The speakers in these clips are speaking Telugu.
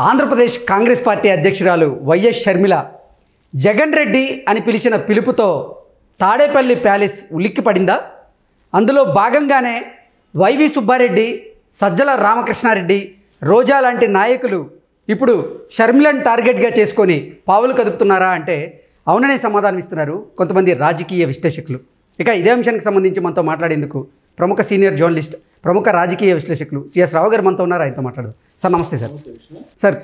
ఆంధ్రప్రదేశ్ కాంగ్రెస్ పార్టీ అధ్యక్షురాలు వైఎస్ షర్మిల జగన్ రెడ్డి అని పిలిచిన పిలుపుతో తాడేపల్లి ప్యాలెస్ ఉలిక్కిపడిందా? అందులో భాగంగానే వైవి సుబ్బారెడ్డి, సజ్జల రామకృష్ణారెడ్డి, రోజా లాంటి నాయకులు ఇప్పుడు షర్మిలను టార్గెట్గా చేసుకొని పావులు కదుపుతున్నారా అంటే అవుననే సమాధానం ఇస్తున్నారు కొంతమంది రాజకీయ విశ్లేషకులు. ఇక ఇదే అంశానికి సంబంధించి మనతో మాట్లాడేందుకు ప్రముఖ సీనియర్ జర్నలిస్ట్, ప్రముఖ రాజకీయ విశ్లేషకులు సిఎస్ రావు గారు మనతో ఉన్నారు. ఆయనతో మాట్లాడదు. సార్ నమస్తే. సార్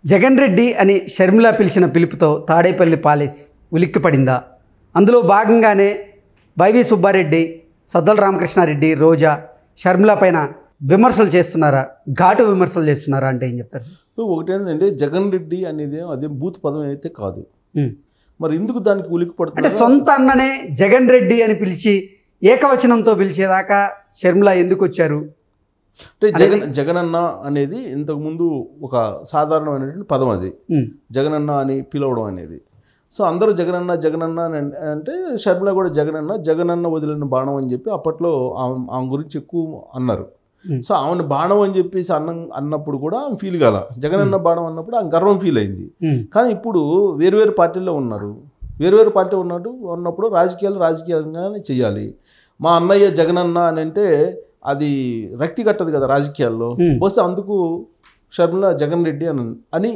జగన్ రెడ్డి అని షర్మిల పిలిచిన పిలుపుతో తాడేపల్లి ప్యాలెస్ ఉలిక్కిపడిందా? అందులో భాగంగానే వైవి సుబ్బారెడ్డి, సజ్జల రామకృష్ణారెడ్డి, రోజా షర్మిల పైన విమర్శలు చేస్తున్నారా, ఘాటు విమర్శలు చేస్తున్నారా అంటే ఏం చెప్తారు సార్? ఒకటి ఏంటంటే జగన్ రెడ్డి అనేది అదే బూత్ పదం అయితే కాదు. మరి ఎందుకు దానికి ఉలిక్కిపడుతుంది అంటే సొంత అన్ననే జగన్ రెడ్డి అని పిలిచి ఏకవచనంతో పిలిచేదాకా షర్మిల ఎందుకు వచ్చారు అంటే జగనన్న అనేది ఇంతకుముందు ఒక సాధారణమైనటువంటి పదం, అది జగనన్న అని పిలవడం అనేది. సో అందరూ జగనన్న అంటే షర్మిల కూడా జగనన్న వదిలిన బాణం అని చెప్పి అప్పట్లో ఆమె గురించి ఎక్కువ అన్నారు. సో ఆమెను బాణం అని చెప్పేసి అన్నప్పుడు కూడా ఆమె ఫీల్ కాల. జగనన్న బాణం అన్నప్పుడు ఆమె గర్వం ఫీల్ అయింది. కానీ ఇప్పుడు వేరువేరు పార్టీల్లో ఉన్నారు. వేరువేరు పార్టీ ఉన్నప్పుడు రాజకీయంగానే చేయాలి. మా అన్నయ్య జగనన్న అని అంటే అది రక్తి కట్టదు కదా రాజకీయాల్లో. బహుశా అందుకు షర్మిల జగన్ రెడ్డి అని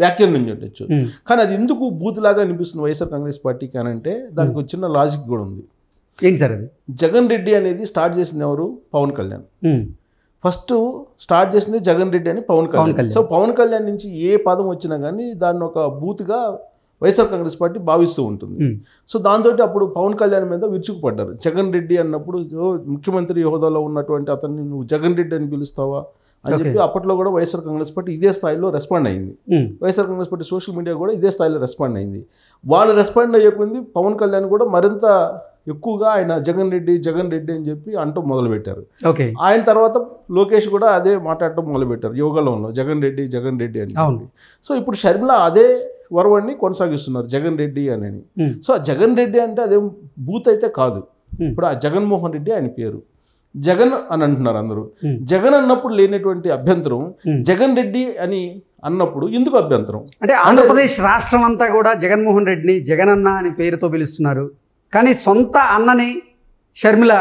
వ్యాఖ్యానించవచ్చు. కానీ అది ఎందుకు బూత్లాగా అనిపిస్తుంది వైఎస్ఆర్ కాంగ్రెస్ పార్టీకి అని అంటే దానికి ఒక చిన్న లాజిక్ కూడా ఉంది. ఏంటి సార్ అది? జగన్ రెడ్డి అనేది స్టార్ట్ చేసింది ఎవరు? పవన్ కళ్యాణ్. ఫస్ట్ స్టార్ట్ చేసింది జగన్ రెడ్డి అని పవన్ కళ్యాణ్. సో పవన్ కళ్యాణ్ నుంచి ఏ పదం వచ్చినా కానీ దాన్ని ఒక బూత్గా వైఎస్ఆర్ కాంగ్రెస్ పార్టీ భావిస్తూ ఉంటుంది. సో దాంతో అప్పుడు పవన్ కళ్యాణ్ మీద విరుచుకుపడ్డారు. జగన్ రెడ్డి అన్నప్పుడు ముఖ్యమంత్రి హోదాలో ఉన్నటువంటి అతన్ని నువ్వు జగన్ రెడ్డి అని పిలుస్తావా అని చెప్పి అప్పట్లో కూడా వైఎస్ఆర్ కాంగ్రెస్ పార్టీ ఇదే స్థాయిలో రెస్పాండ్ అయింది. YSR Congress party social media కూడా ఇదే స్థాయిలో రెస్పాండ్ అయింది. వాళ్ళు రెస్పాండ్ అయ్యేకుంది పవన్ కళ్యాణ్ కూడా మరింత ఎక్కువగా ఆయన జగన్ రెడ్డి అని చెప్పి అంటూ మొదలుపెట్టారు. ఆయన తర్వాత లోకేష్ కూడా అదే మాట్లాడటం మొదలుపెట్టారు యోగాలోంలో జగన్ రెడ్డి అని చెప్పి. సో ఇప్పుడు షర్మిల అదే వరవడిని కొనసాగిస్తున్నారు జగన్ రెడ్డి అని. సో ఆ జగన్ రెడ్డి అంటే అదేం బూత్ అయితే కాదు. ఇప్పుడు ఆ జగన్మోహన్ రెడ్డి ఆయన పేరు, జగన్ అని అంటున్నారు అందరూ. జగన్ అన్నప్పుడు లేనటువంటి అభ్యంతరం జగన్ రెడ్డి అని అన్నప్పుడు ఎందుకు అభ్యంతరం? అంటే ఆంధ్రప్రదేశ్ రాష్ట్రం అంతా కూడా జగన్మోహన్ రెడ్డిని జగనన్న అని పేరుతో పిలుస్తున్నారు. కానీ సొంత అన్నని షర్మిల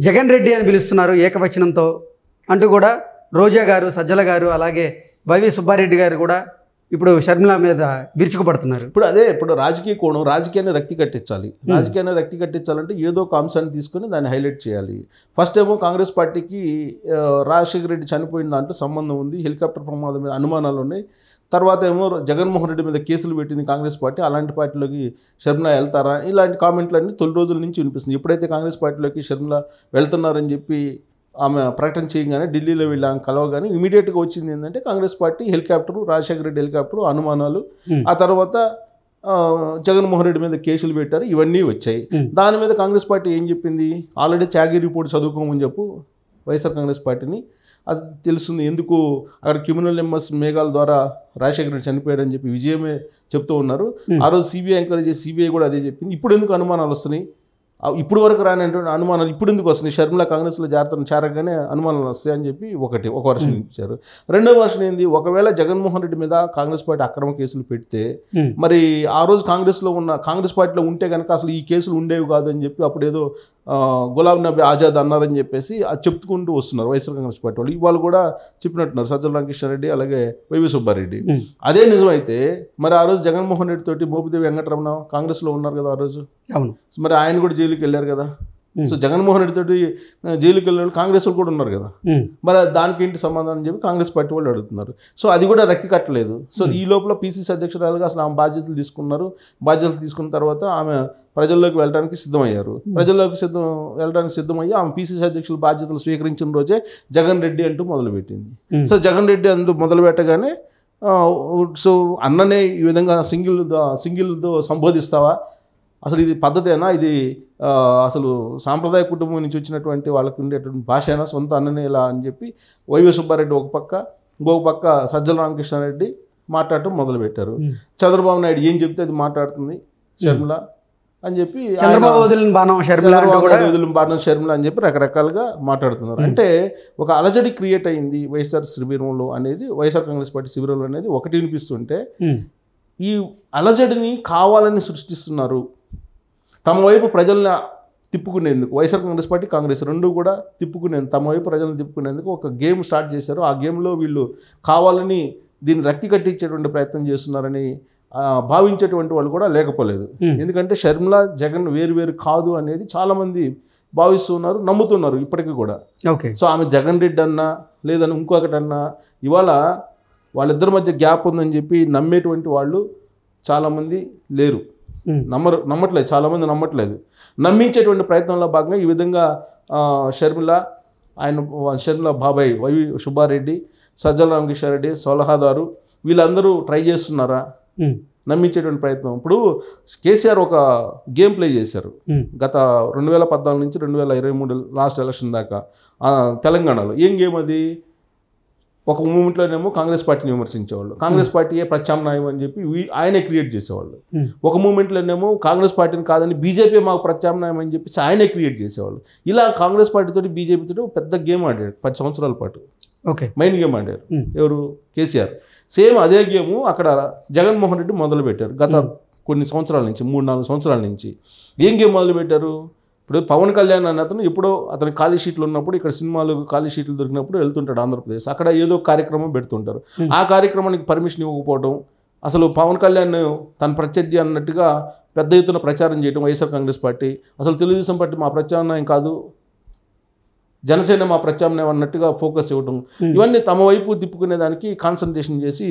జగన్ రెడ్డి అని పిలుస్తున్నారు ఏకవచనంతో అంటూ కూడా రోజా గారు, సజ్జల గారు, అలాగే వైవి సుబ్బారెడ్డి గారు కూడా ఇప్పుడు షర్మిల మీద విరుచుకుపడుతున్నారు. ఇప్పుడు రాజకీయ కోణం, రాజకీయాన్ని రక్తి కట్టించాలంటే ఏదో ఒక అంశాన్ని తీసుకొని దాన్ని హైలైట్ చేయాలి. ఫస్ట్ ఏమో కాంగ్రెస్ పార్టీకి రాజశేఖర రెడ్డి చనిపోయిన దాంట్లో సంబంధం ఉంది, హెలికాప్టర్ ప్రమాదం మీద అనుమానాలు ఉన్నాయి. తర్వాత ఏమో జగన్మోహన్ రెడ్డి మీద కేసులు పెట్టింది కాంగ్రెస్ పార్టీ, అలాంటి పార్టీలోకి షర్మిల వెళ్తారా, ఇలాంటి కామెంట్లన్నీ తొలి రోజుల నుంచి వినిపిస్తుంది. ఎప్పుడైతే కాంగ్రెస్ పార్టీలోకి షర్మిల వెళ్తున్నారని చెప్పి ఆమె ప్రకటన చేయగానే ఢిల్లీలో వెళ్ళి ఆమె కలవగానే ఇమీడియట్గా వచ్చింది ఏంటంటే Congress party helicopter, Rajasekhara Reddy helicopter అనుమానాలు, ఆ తర్వాత జగన్మోహన్ రెడ్డి మీద కేసులు పెట్టారు, ఇవన్నీ వచ్చాయి. దాని మీద కాంగ్రెస్ పార్టీ ఏం చెప్పింది? ఆల్రెడీ త్యాగి రిపోర్ట్ చదువుకోమని చెప్పు వైఎస్ఆర్ కాంగ్రెస్ పార్టీని. అది తెలుస్తుంది ఎందుకు అక్కడ క్రిమినల్ నెంబర్స్ మేఘాల ద్వారా రాజశేఖర రెడ్డి చనిపోయాడని చెప్పి విజయమే చెప్తూ ఉన్నారు. ఆ రోజు సిబిఐ ఎంక్వైరీ చేసి సిబిఐ కూడా అదే చెప్పింది. ఇప్పుడు ఎందుకు అనుమానాలు వస్తున్నాయి? ఇప్పుడు వరకు రానటువంటి అనుమానాలు ఇప్పుడు ఎందుకు వస్తున్నాయి? షర్మిల కాంగ్రెస్లో చేరగానే అనుమానాలు వస్తాయని చెప్పి ఒక వర్షన్ ఇచ్చారు. రెండో వర్షన్ ఏంది? ఒకవేళ జగన్మోహన్ రెడ్డి మీద కాంగ్రెస్ పార్టీ అక్రమ కేసులు పెడితే మరి ఆ రోజు కాంగ్రెస్ పార్టీలో ఉంటే కనుక అసలు ఈ కేసులు ఉండేవి కాదు అని చెప్పి అప్పుడు ఏదో గులాం నబీ ఆజాద్ అన్నారని చెప్పేసి అది చెప్పుకుంటూ వస్తున్నారు వైఎస్ఆర్ కాంగ్రెస్ పార్టీ వాళ్ళు. ఇవాళ కూడా చెప్పినట్టున్నారు సజ్జల రామకృష్ణారెడ్డి అలాగే వైవి సుబ్బారెడ్డి. అదే నిజమైతే మరి ఆ రోజు జగన్మోహన్ రెడ్డి తోటి మోపిదేవి వెంకటరమణ కాంగ్రెస్లో ఉన్నారు కదా ఆ రోజు. మరి ఆయన కూడా జైలుకి వెళ్ళారు కదా. సో జగన్మోహన్ రెడ్డి తోటి జైలుకి వెళ్ళిన వాళ్ళు కాంగ్రెస్ వాళ్ళు కూడా ఉన్నారు కదా. మరి దానికి ఏంటి సమాధానం అని చెప్పి కాంగ్రెస్ పార్టీ వాళ్ళు అడుగుతున్నారు. సో అది కూడా రక్తి కట్టలేదు. సో ఈ లోపల పీసీసీ అధ్యక్షురాలుగా అసలు ఆమె బాధ్యతలు తీసుకున్న తర్వాత ఆమె ప్రజల్లోకి వెళ్ళడానికి సిద్ధమయ్యారు. వెళ్ళడానికి సిద్ధమయ్యి ఆమె పీసీసీ అధ్యక్షుల బాధ్యతలు స్వీకరించిన రోజే జగన్ రెడ్డి అంటూ మొదలుపెట్టింది. సో జగన్ రెడ్డి అంటూ మొదలుపెట్టగానే సో అన్ననే ఈ విధంగా సింగిల్తో సంబోధిస్తావా? అసలు ఇది పద్ధతేనా? ఇది అసలు సాంప్రదాయ కుటుంబం నుంచి వచ్చినటువంటి వాళ్ళకి ఉండేటువంటి భాషేనా? సొంత అన్ననే ఇలా అని చెప్పి వైవి సుబ్బారెడ్డి ఇంకొక పక్క సజ్జల రామకృష్ణారెడ్డి మాట్లాడటం మొదలుపెట్టారు. చంద్రబాబు నాయుడు ఏం చెప్తే అది మాట్లాడుతుంది షర్మిల. అని చెప్పి చంద్రబాబు వదిలిన బాణం షర్మిల అని చెప్పి రకరకాలుగా మాట్లాడుతున్నారు. అంటే ఒక అలజడి క్రియేట్ అయింది వైఎస్ఆర్ శిబిరంలో అనేది, వైఎస్ఆర్ కాంగ్రెస్ పార్టీ శిబిరంలో అనేది ఒకటి వినిపిస్తుంటే, ఈ అలజడిని కావాలని సృష్టిస్తున్నారు తమ వైపు ప్రజల్ని తిప్పుకునేందుకు. వైఎస్ఆర్ కాంగ్రెస్ పార్టీ, కాంగ్రెస్ రెండు కూడా తిప్పుకునేందుకు, తమ వైపు ప్రజలను తిప్పుకునేందుకు ఒక గేమ్ స్టార్ట్ చేశారు. ఆ గేమ్లో వీళ్ళు కావాలని దీన్ని రక్తి కట్టించేటువంటి ప్రయత్నం చేస్తున్నారని భావించేటువంటి వాళ్ళు కూడా లేకపోలేదు. ఎందుకంటే షర్మిల జగన్ వేరు కాదు అనేది చాలామంది భావిస్తున్నారు, నమ్ముతున్నారు ఇప్పటికీ కూడా. సో ఆమె జగన్ రెడ్డి అన్నా లేదని ఇంకొకటన్నా, ఇవాళ వాళ్ళిద్దరి మధ్య గ్యాప్ ఉందని చెప్పి నమ్మేటువంటి వాళ్ళు చాలామంది లేరు, నమ్మట్లేదు, చాలామంది నమ్మట్లేదు. నమ్మించేటువంటి ప్రయత్నంలో భాగంగా ఈ విధంగా షర్మిల బాబాయ్ వైవి సుబ్బారెడ్డి, సజ్జల రామకృష్ణారెడ్డి, సలహాదారు వీళ్ళందరూ ట్రై చేస్తున్నారా నమ్మించేటువంటి ప్రయత్నం. ఇప్పుడు కేసీఆర్ ఒక గేమ్ ప్లే చేశారు గత 2014 నుంచి 2023 లాస్ట్ ఎలక్షన్ దాకా తెలంగాణలో. ఏం గేమ్ అది? ఒక మూమెంట్లోనేమో కాంగ్రెస్ పార్టీని విమర్శించేవాళ్ళు, కాంగ్రెస్ పార్టీయే ప్రత్యామ్నాయం అని చెప్పి ఆయనే క్రియేట్ చేసేవాళ్ళు. ఒక మూమెంట్లోనేమో కాంగ్రెస్ పార్టీని కాదని బీజేపీ మాకు ప్రత్యామ్నాయం అని చెప్పి ఆయనే క్రియేట్ చేసేవాళ్ళు. ఇలా కాంగ్రెస్ పార్టీతో బీజేపీతో పెద్ద గేమ్ ఆడారు 10 సంవత్సరాల పాటు. మైండ్ గేమ్ ఆడారు ఎవరు? కేసీఆర్. సేమ్ అదే గేము అక్కడ జగన్మోహన్ రెడ్డి మొదలుపెట్టారు గత కొన్ని సంవత్సరాల నుంచి, 3-4 సంవత్సరాల నుంచి. ఏం గేమ్ మొదలుపెట్టారు? ఇప్పుడు పవన్ కళ్యాణ్ అన్న అతను ఎప్పుడో అతని ఖాళీ షీట్లు ఉన్నప్పుడు, ఇక్కడ సినిమాలు ఖాళీ షీట్లు దొరికినప్పుడు వెళ్తుంటాడు ఆంధ్రప్రదేశ్, అక్కడ ఏదో కార్యక్రమం పెడుతుంటారు. ఆ కార్యక్రమానికి పర్మిషన్ ఇవ్వకపోవడం, అసలు పవన్ కళ్యాణ్ తన ప్రత్యర్థి అన్నట్టుగా పెద్ద ఎత్తున ప్రచారం చేయడం వైఎస్ఆర్ కాంగ్రెస్ పార్టీ, అసలు తెలుగుదేశం పార్టీ మా ప్రత్యామ్నాయం కాదు, జనసేన మా ప్రత్యామ్నాయం అన్నట్టుగా ఫోకస్ ఇవ్వడం, ఇవన్నీ తమ వైపు తిప్పుకునే దానికి కాన్సన్ట్రేషన్ చేసి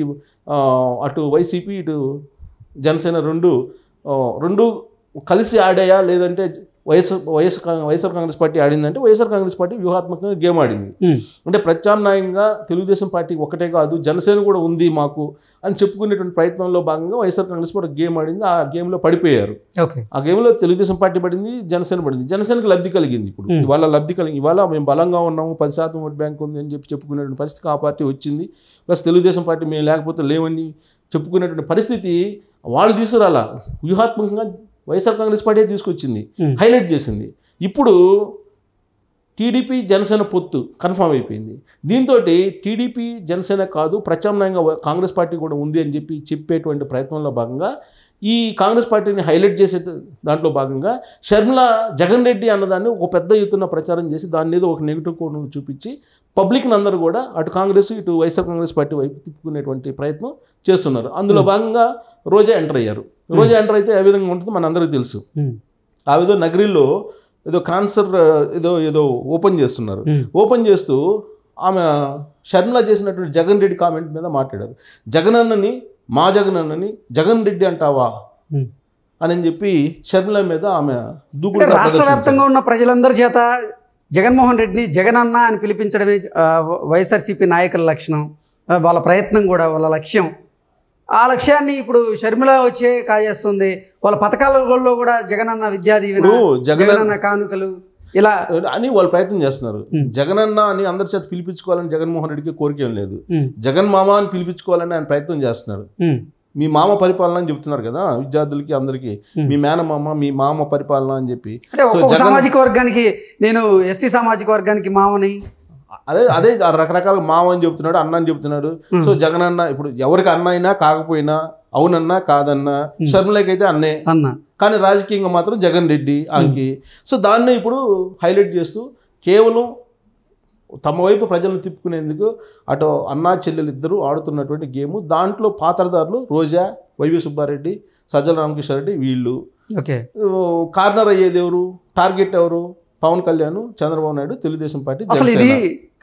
అటు వైసీపీ ఇటు జనసేన రెండు కలిసి ఆడాయా లేదంటే వైఎస్ఆర్ కాంగ్రెస్ పార్టీ ఆడిందంటే వైఎస్ఆర్ కాంగ్రెస్ పార్టీ వ్యూహాత్మకంగా గేమ్ ఆడింది. అంటే ప్రత్యామ్నాయంగా తెలుగుదేశం పార్టీ ఒకటే కాదు జనసేన కూడా ఉంది మాకు అని చెప్పుకునేటువంటి ప్రయత్నంలో భాగంగా వైఎస్ఆర్ కాంగ్రెస్ పార్టీ గేమ్ ఆడింది. ఆ గేమ్లో పడిపోయారు. ఆ గేమ్లో తెలుగుదేశం పార్టీ పడింది, జనసేన పడింది. జనసేనకు లబ్ధి కలిగింది. ఇప్పుడు ఇవాళ లబ్ధి కలిగి, ఇవాళ మేము బలంగా ఉన్నాము, 10% ఓట్ బ్యాంక్ ఉంది అని చెప్పి చెప్పుకునేటువంటి పరిస్థితికి ఆ పార్టీ వచ్చింది. ప్లస్ తెలుగుదేశం పార్టీ మేము లేకపోతే లేవని చెప్పుకునేటువంటి పరిస్థితి వాళ్ళు తీసుకురాలా, వ్యూహాత్మకంగా వైఎస్ఆర్ కాంగ్రెస్ పార్టీ తీసుకొచ్చింది, హైలైట్ చేసింది. ఇప్పుడు టీడీపీ జనసేన పొత్తు కన్ఫామ్ అయిపోయింది. దీంతో టీడీపీ జనసేన కాదు ప్రత్యామ్నాయంగా కాంగ్రెస్ పార్టీ కూడా ఉంది అని చెప్పి చెప్పేటువంటి ప్రయత్నంలో భాగంగా ఈ కాంగ్రెస్ పార్టీని హైలైట్ చేసే దాంట్లో భాగంగా షర్మిల జగన్ రెడ్డి అన్నదాన్ని ఒక పెద్ద ఎత్తున ప్రచారం చేసి దాని మీద ఒక నెగిటివ్ కోణం చూపించి పబ్లిక్ని అందరూ కూడా అటు కాంగ్రెస్ ఇటు వైఎస్ఆర్ కాంగ్రెస్ పార్టీ వైపు తిప్పుకునేటువంటి ప్రయత్నం చేస్తున్నారు. అందులో భాగంగా రోజా ఎంటర్ అయ్యారు. రోజా ఎంటర్ అయితే ఏ విధంగా ఉంటుందో మన అందరికీ తెలుసు. ఆ విధంగా నగరిలో ఏదో క్యాన్సర్ ఏదో ఓపెన్ చేస్తున్నారు. ఓపెన్ చేస్తూ ఆమె షర్మిల చేసినటువంటి జగన్ రెడ్డి కామెంట్ మీద మాట్లాడారు. జగనన్నని మా జగనన్నని జగన్ రెడ్డి అంటావా అని చెప్పి షర్మిల మీద ఆమె దూకుడు. రాష్ట్ర వ్యాప్తంగా ఉన్న ప్రజలందరి చేత జగన్మోహన్ రెడ్డిని జగనన్న అని పిలిపించడమే వైఎస్ఆర్సీపీ నాయకుల లక్షణం, వాళ్ళ ప్రయత్నం కూడా, వాళ్ళ లక్ష్యం. ఆ లక్ష్యాన్ని ఇప్పుడు షర్మిల వచ్చే కాజేస్తుంది. వాళ్ళ పథకాలలో కూడా జగనన్న విద్యా దీవెన, జగనన్న కానుకలు ఇలా అని వాళ్ళు ప్రయత్నం చేస్తున్నారు. జగనన్న అని అందరి చేత పిలిపించుకోవాలని జగన్మోహన్ రెడ్డికి కోరిక ఏం లేదు. జగన్ మామ అని పిలిపించుకోవాలని ఆయన ప్రయత్నం చేస్తున్నారు. మీ మామ పరిపాలన అని చెప్తున్నారు కదా విద్యార్థులకి అందరికీ, మీ మేనమామ మీ మామ పరిపాలన అని చెప్పి. సామాజిక వర్గానికి నేను ఎస్సీ సామాజిక వర్గానికి మామని, అదే రకరకాల మామ అని చెప్తున్నాడు, అన్న అని చెప్తున్నాడు. సో జగన్ అన్న ఇప్పుడు ఎవరికి అన్న అయినా కాకపోయినా, అవునన్నా కాదన్నా, షర్మిలకి అయితే అన్నే అన్న, కానీ రాజకీయంగా మాత్రం జగన్ రెడ్డి ఆమెకి. సో దాన్నే ఇప్పుడు హైలైట్ చేస్తూ కేవలం తమ వైపు ప్రజలను తిప్పుకునేందుకు అటు అన్నా చెల్లెలు ఇద్దరు ఆడుతున్నటువంటి గేము. దాంట్లో పాత్రదారులు రోజా, వైవి సుబ్బారెడ్డి, సజ్జల రామకృష్ణారెడ్డి వీళ్ళు. కార్నర్ అయ్యేది ఎవరు, టార్గెట్ ఎవరు? పవన్ కళ్యాణ్, చంద్రబాబు నాయుడు, తెలుగుదేశం పార్టీ. అసలు ఇది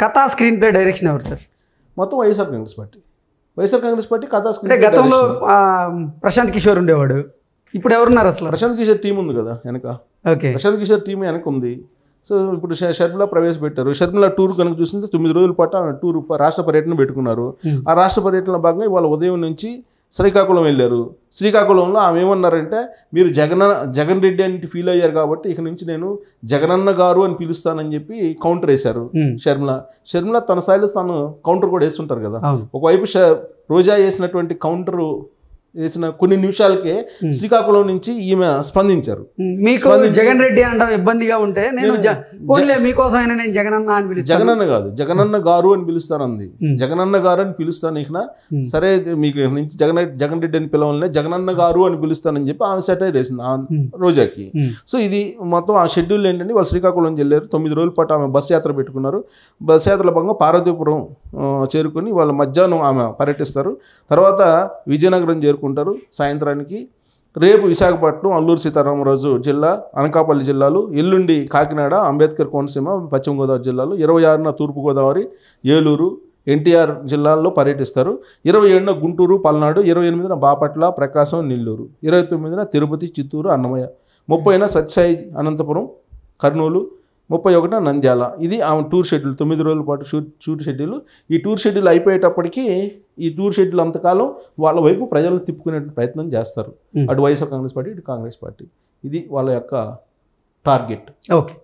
కథా స్క్రీన్ ప్లే డైరెక్షన్ ఎవరు సార్? మొత్తం వైఎస్ఆర్ కాంగ్రెస్ పార్టీ. వైఎస్ఆర్ కాంగ్రెస్ పార్టీ కథా స్క్రీన్. అంటే గతంలో ప్రశాంత్ కిషోర్ ఉండేవాడు, ఇప్పుడు ఎవరున్నారు అసలు? ప్రశాంత్ కిషోర్ టీం ఉంది కదా వెనక. ప్రశాంత్ కిషోర్ టీం వెనక ఉంది. సో ఇప్పుడు షర్మిల ప్రవేశపెట్టారు. షర్మిల టూర్ కనుక చూసింది 9 రోజుల పాటు టూర్ రాష్ట్ర పర్యటన పెట్టుకున్నారు. ఆ రాష్ట్ర పర్యటనలో భాగంగా ఇవాళ ఉదయం నుంచి శ్రీకాకుళం వెళ్ళారు. శ్రీకాకుళంలో ఆమె ఏమన్నారంటే, మీరు జగన్ రెడ్డి అని ఫీల్ అయ్యారు కాబట్టి ఇక నుంచి నేను జగనన్న గారు అని పిలుస్తానని చెప్పి కౌంటర్ వేశారు షర్మిల తన స్థాయిలో తాను కౌంటర్ కూడా వేస్తుంటారు కదా. ఒకవైపు రోజా వేసినటువంటి కౌంటరు వేసిన కొన్ని నిమిషాలకే శ్రీకాకుళం నుంచి ఈమె స్పందించారు. మీకు జగన్ రెడ్డి అనడం ఇబ్బందిగా ఉంటే నేను పోన్లే మీకోసం అయినా నేను జగనన్న అని పిలుస్తాను. జగనన్న కాదు, జగనన్న గారు అని పిలుస్తానంది. జగనన్న గారు అని పిలుస్తాను ఇక సరే మీకు నుంచి జగన్ రెడ్డి అని పిలవాలనే జగనన్న గారు అని పిలుస్తానని చెప్పి ఆమె సెటైర్ వేసింది రోజాకి. సో ఇది మొత్తం ఆ షెడ్యూల్ ఏంటంటే వాళ్ళు శ్రీకాకుళం వెళ్ళారు. 9 రోజుల పాటు ఆమె బస్ యాత్ర పెట్టుకున్నారు. బస్ యాత్రలో భాగంగా పార్వతీపురం చేరుకుని వాళ్ళ మధ్యాహ్నం ఆమె పర్యటిస్తారు. తర్వాత విజయనగరం చేరుకుంటారు సాయంత్రానికి. రేపు విశాఖపట్నం, అల్లూరు సీతారామరాజు జిల్లా, అనకాపల్లి జిల్లాలు, ఎల్లుండి కాకినాడ, అంబేద్కర్ కోనసీమ, పశ్చిమ గోదావరి జిల్లాలు, 26న తూర్పుగోదావరి, ఏలూరు, ఎన్టీఆర్ జిల్లాల్లో పర్యటిస్తారు. 27న గుంటూరు, పల్నాడు, 28న బాపట్ల, ప్రకాశం, నెల్లూరు, 29న తిరుపతి, చిత్తూరు, అన్నమయ్య, 30న సత్యసాయి, అనంతపురం, కర్నూలు, 31న నంద్యాల. ఇది ఆమె టూర్ షెడ్యూల్. 9 రోజుల పాటు టూర్ షెడ్యూల్. ఈ టూర్ షెడ్యూల్ అయిపోయేటప్పటికీ ఈ టూర్ షెడ్యూల్ అంతకాలం వాళ్ళ వైపు ప్రజలు తిప్పుకునే ప్రయత్నం చేస్తారు. అటు వైఎస్ఆర్ కాంగ్రెస్ పార్టీ, ఇటు కాంగ్రెస్ పార్టీ. ఇది వాళ్ళ యొక్క టార్గెట్. ఓకే.